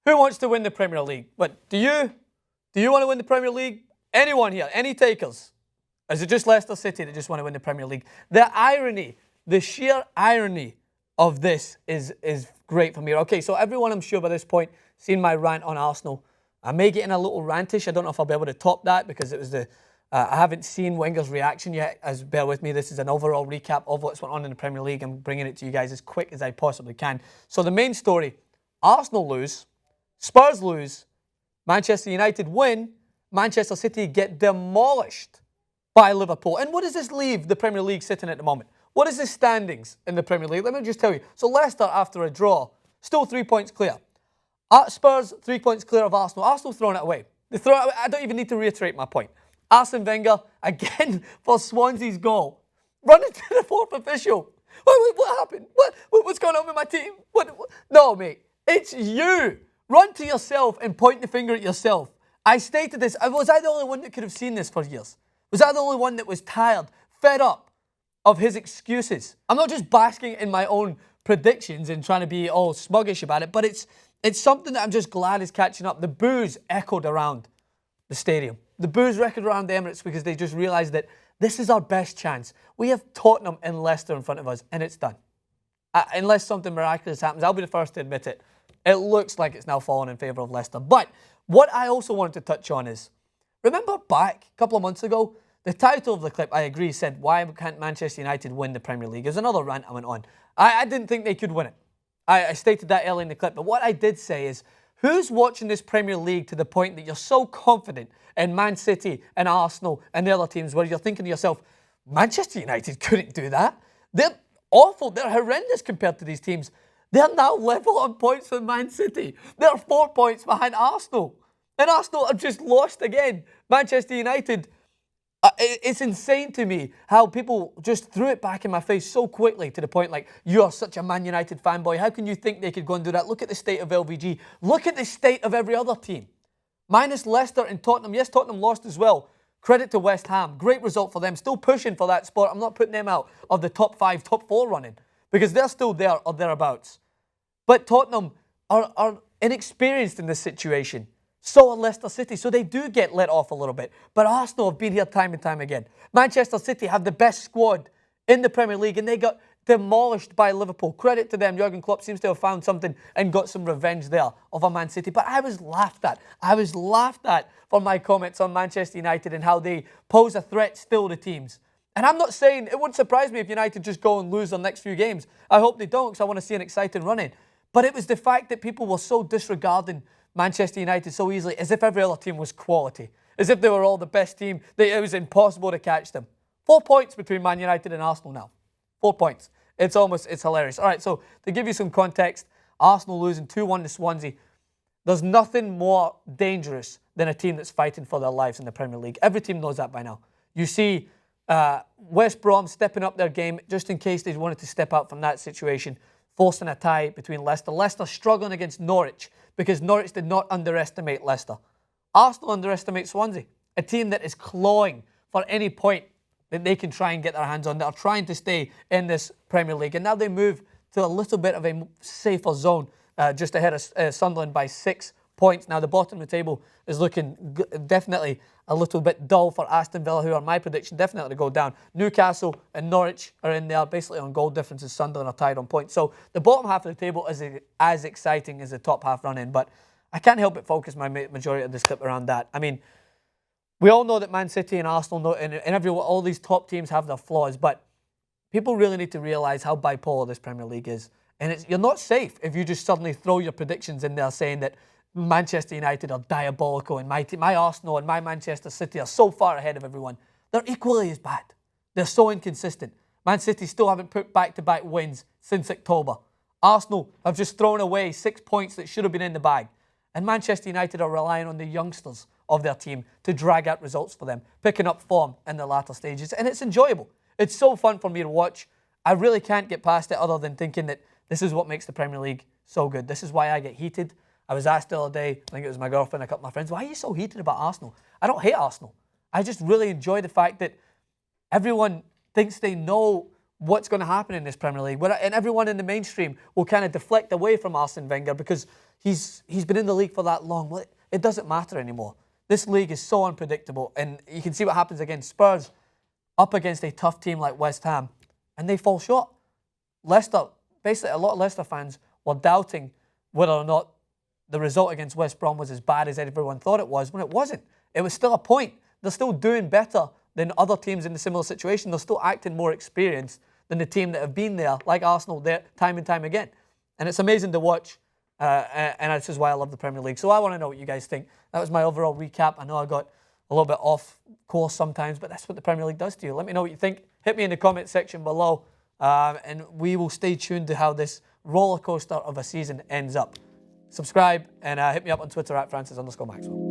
Who wants to win the Premier League? But do you? Do you want to win the Premier League? Anyone here? Any takers? Is it just Leicester City that just want to win the Premier League? The irony, the sheer irony of this is great for me. Okay, so everyone, I'm sure by this point, seen my rant on Arsenal. I may get in a little rantish. I don't know if I'll be able to top that because it was I haven't seen Wenger's reaction yet. As bear with me, this is an overall recap of what's went on in the Premier League. I'm bringing it to you guys as quick as I possibly can. So the main story: Arsenal lose, Spurs lose, Manchester United win, Manchester City get demolished by Liverpool. And what does this leave the Premier League sitting at the moment? What is the standings in the Premier League? Let me just tell you. So Leicester, after a draw, still 3 points clear. Spurs, 3 points clear of Arsenal. Arsenal throwing it away. They throw it away. I don't even need to reiterate my point. Arsene Wenger, again, for Swansea's goal. Running to the fourth official. What happened? What's going on with my team? What? No, mate. It's you. Run to yourself and point the finger at yourself. I stated this. Was I the only one that could have seen this for years? Was I the only one that was tired, fed up of his excuses? I'm not just basking in my own predictions and trying to be all smuggish about it, but it's something that I'm just glad is catching up. The boos echoed around the stadium. The boos echoed around the Emirates because they just realised that this is our best chance. We have Tottenham and Leicester in front of us, and it's done. Unless something miraculous happens, I'll be the first to admit it. It looks like it's now fallen in favour of Leicester. But what I also wanted to touch on is, remember back a couple of months ago, the title of the clip, I agree, said, why can't Manchester United win the Premier League? There's another rant I went on. I didn't think they could win it. I stated that early in the clip. But what I did say is, who's watching this Premier League to the point that you're so confident in Man City and Arsenal and the other teams where you're thinking to yourself, Manchester United couldn't do that. They're awful. They're horrendous compared to these teams. They're now level on points with Man City. They're 4 points behind Arsenal. And Arsenal have just lost again. Manchester United, it's insane to me how people just threw it back in my face so quickly to the point like, you're such a Man United fanboy. How can you think they could go and do that? Look at the state of LVG. Look at the state of every other team. Minus Leicester and Tottenham. Yes, Tottenham lost as well. Credit to West Ham. Great result for them. Still pushing for that spot. I'm not putting them out of the top 5, top 4 running because they're still there or thereabouts. But Tottenham are inexperienced in this situation. So are Leicester City. So they do get let off a little bit. But Arsenal have been here time and time again. Manchester City have the best squad in the Premier League and they got demolished by Liverpool. Credit to them. Jurgen Klopp seems to have found something and got some revenge there over Man City. But I was laughed at. I was laughed at for my comments on Manchester United and how they pose a threat still to teams. And I'm not saying, it wouldn't surprise me if United just go and lose their next few games. I hope they don't because I want to see an exciting run-in. But it was the fact that people were so disregarding Manchester United so easily, as if every other team was quality, as if they were all the best team, that it was impossible to catch them. 4 points between Man United and Arsenal now. 4 points. It's hilarious. All right, so to give you some context, Arsenal losing 2-1 to Swansea. There's nothing more dangerous than a team that's fighting for their lives in the Premier League. Every team knows that by now. You see West Brom stepping up their game just in case they wanted to step out from that situation, forcing a tie between Leicester. Leicester struggling against Norwich because Norwich did not underestimate Leicester. Arsenal underestimate Swansea, a team that is clawing for any point that they can try and get their hands on, that are trying to stay in this Premier League. And now they move to a little bit of a safer zone, just ahead of Sunderland by 6 points. Now the bottom of the table is looking definitely a little bit dull for Aston Villa, who are my prediction definitely to go down. Newcastle and Norwich are in there basically on goal differences. Sunderland are tied on points. So the bottom half of the table is as exciting as the top half run-in, but I can't help but focus my majority of this clip around that. I mean, we all know that Man City and Arsenal know, and all these top teams have their flaws, but people really need to realise how bipolar this Premier League is. And you're not safe if you just suddenly throw your predictions in there saying that Manchester United are diabolical and my Arsenal and my Manchester City are so far ahead of everyone. They're equally as bad. They're so inconsistent. Man City still haven't put back-to-back wins since October. Arsenal have just thrown away 6 points that should have been in the bag. And Manchester United are relying on the youngsters of their team to drag out results for them, picking up form in the latter stages. And it's enjoyable. It's so fun for me to watch. I really can't get past it other than thinking that this is what makes the Premier League so good. This is why I get heated. I was asked the other day, I think it was my girlfriend and a couple of my friends, why are you so heated about Arsenal? I don't hate Arsenal. I just really enjoy the fact that everyone thinks they know what's going to happen in this Premier League. And everyone in the mainstream will kind of deflect away from Arsene Wenger because he's been in the league for that long. Well, it doesn't matter anymore. This league is so unpredictable, and you can see what happens against Spurs, up against a tough team like West Ham, and they fall short. Leicester, basically a lot of Leicester fans were doubting whether or not the result against West Brom was as bad as everyone thought it was, when it wasn't. It was still a point. They're still doing better than other teams in a similar situation. They're still acting more experienced than the team that have been there, like Arsenal, there time and time again. And it's amazing to watch, and this is why I love the Premier League. So I want to know what you guys think. That was my overall recap. I know I got a little bit off course sometimes, but that's what the Premier League does to you. Let me know what you think. Hit me in the comment section below, and we will stay tuned to how this roller coaster of a season ends up. Subscribe and hit me up on Twitter @Francis_Maxwell.